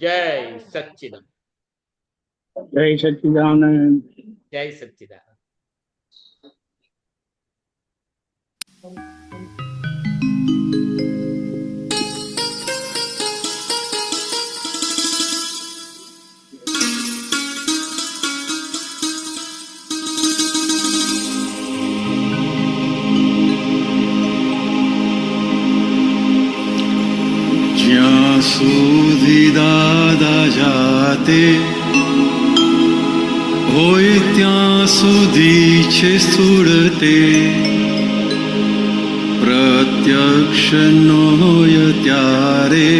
જય સચ્ચિદાનંદ. જય સચ્ચિદાનંદ. જય સચ્ચિદાનંદ. જ્યાં સુધી દાદા જાતે હોય ત્યાં સુધી છે સ્થૂળતે, પ્રત્યક્ષ ન હોય ત્યારે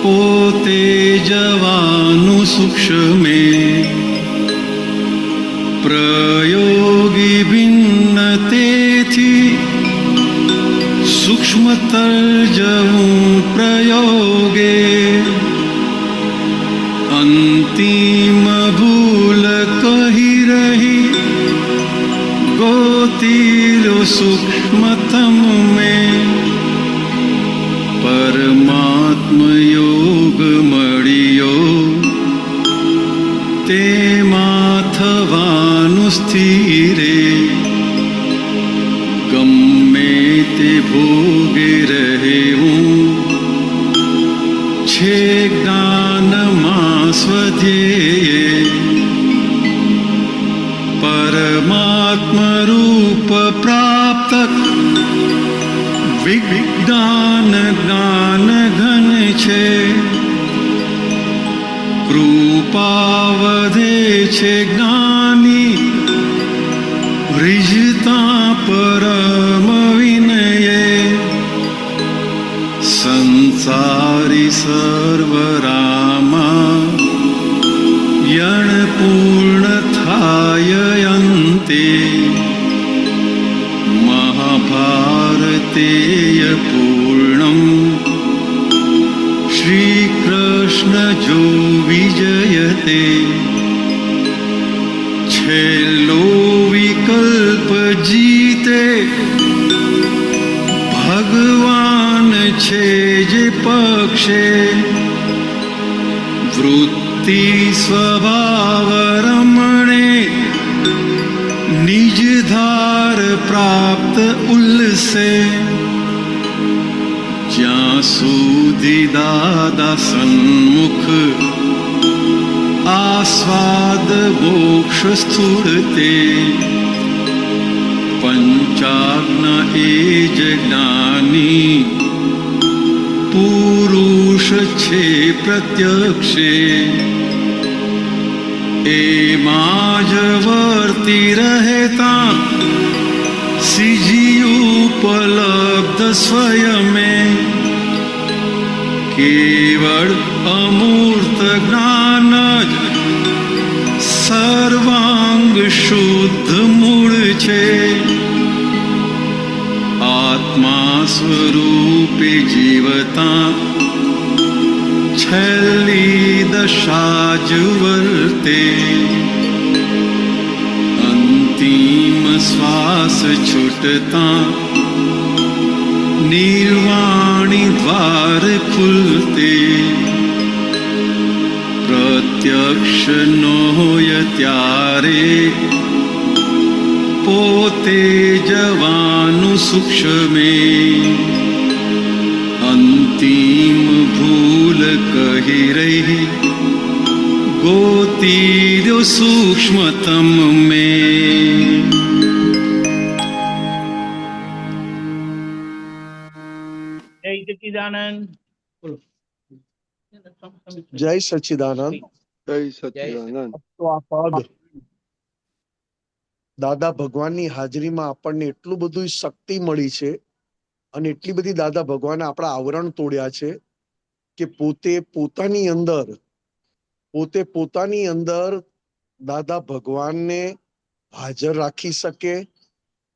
પોતે જવાનું સૂક્ષ્મે, પ્રયોગી ભિન્નતેથી સૂક્ષ્મતર જવું પ્રયોગે, અંતિમ ભૂલ કહી રહી ગોતી લો સૂક્ષ્મતમ મેં, પરમાત્મ યોગ મળ્યો તેમાં થવાનું સ્થિરે, ગમે તે ભોગે રહેવું છે જ્ઞાનમાં સ્વધ્યેય, પરમાત્મ રૂપ પ્રાપ્ત વિજ્ઞાન જ્ઞાન ઘન છે, કૃપા વધે છે જ્ઞાની રિજતા પરમ વિનયે, સંસારી સર્વ રામા યણ પૂર્ણ થાય અંતે, મહાભારતેય પૂર્ણમ શ્રી કૃષ્ણ જો વિજયતે, છેલ્લો વિકલ્પ જીતે ભગવાન છે જે પક્ષે, વૃત્તિ સ્વભાવ રમણે નિજ ધાર પ્રાપ્ત ઉલ્સે, જ્યાં સુધી દાદા સન્મુખ આસ્વાદ મોક્ષ સ્થૂળતે, પંચાજ્ઞા એ જ જ્ઞાની પુરુષ છે પ્રત્યક્ષે, એમાં જ વર્તી રહેતા સિજી ઉપલબ્ધ સ્વયમે, કેવળ અમૂર્ત જ્ઞાન જ સર્વાંગ શુદ્ધ મૂળ છે, આત્મા સ્વરૂપે જીવતા છેલ્લી દશા જ વર્તે, અંતિમ શ્વાસ છૂટતા નિર્વાણી દ્વાર ખુલતે, પ્રત્યક્ષ ન હોય ત્યારે પોતે જવાનું સૂક્ષ્મે, અંતિમ ભૂલ કહી રહી ગોતી દો સૂક્ષ્મતમ મેં. જય સચ્ચિદાનંદ. જય સચ્ચિદાનંદ. જય સચ્ચિદાનંદ. તો આ પદ દાદા ભગવાનની હાજરીમાં આપણને એટલું બધું શક્તિ મળી છે અને એટલી બધી દાદા ભગવાને આપણા આવરણ તોડ્યા છે કે પોતે પોતાની અંદર દાદા ભગવાનને હાજર રાખી શકે,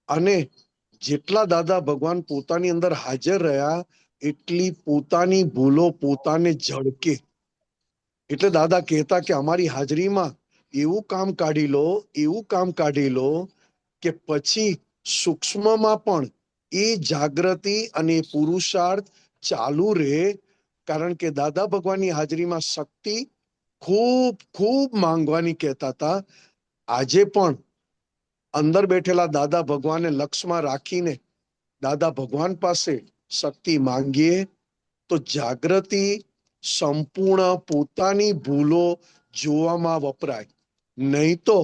અને જેટલા દાદા ભગવાન પોતાની અંદર હાજર રહ્યા એટલી પોતાની ભૂલો પોતાને ઝળકે. એટલે દાદા કહેતા કે અમારી હાજરીમાં એવું કામ કાઢી લો કે પછી સૂક્ષ્મમાં પણ એ જાગૃતિ અને પુરુષાર્થ ચાલુ રહે કારણ કે દાદા ભગવાનની હાજરીમાં શક્તિ ખૂબ ખૂબ માંગવાની કહેતા હતા. આજે પણ અંદર બેઠેલા દાદા ભગવાનને લક્ષમાં રાખીને દાદા ભગવાન પાસે શક્તિ માંગીએ તો જાગૃતિ સંપૂર્ણ પોતાની ભૂલો જોવામાં વપરાય. નહીં તો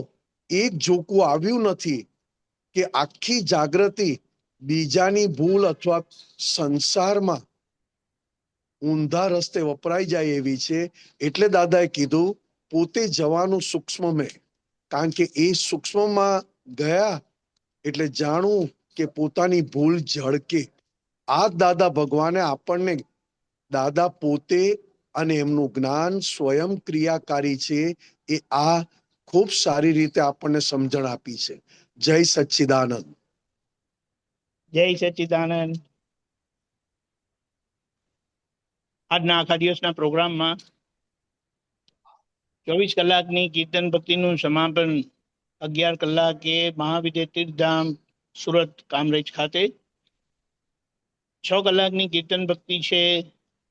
એક જોકું આવ્યું નથી કે આખી જાગૃતિ બીજાની ભૂલ અથવા સંસારમાં ઊંધા રસ્તે વપરાઈ જાય એવી છે. એટલે દાદાએ કીધું પોતે જવાનું સૂક્ષ્મ મેં, કારણ કે એ સૂક્ષ્મમાં ગયા એટલે જાણવું કે પોતાની ભૂલ ઝળકે. આ દાદા ભગવાને આપણને, દાદા પોતે અને એમનું જ્ઞાન સ્વયં ક્રિયાકારી છે, એ આ ખૂબ સારી રીતે આપણને સમજણ આપી છે. જય સચ્ચિદાનંદ. જય સચ્ચિદાનંદ. આજના આખા દિવસના પ્રોગ્રામમાં 24 કલાકની કીર્તન ભક્તિનું સમાપન 11 કલાકે મહાવિદ્ય તીર્થધામ સુરત કામરેજ ખાતે, 6 કલાકની કીર્તન ભક્તિ છે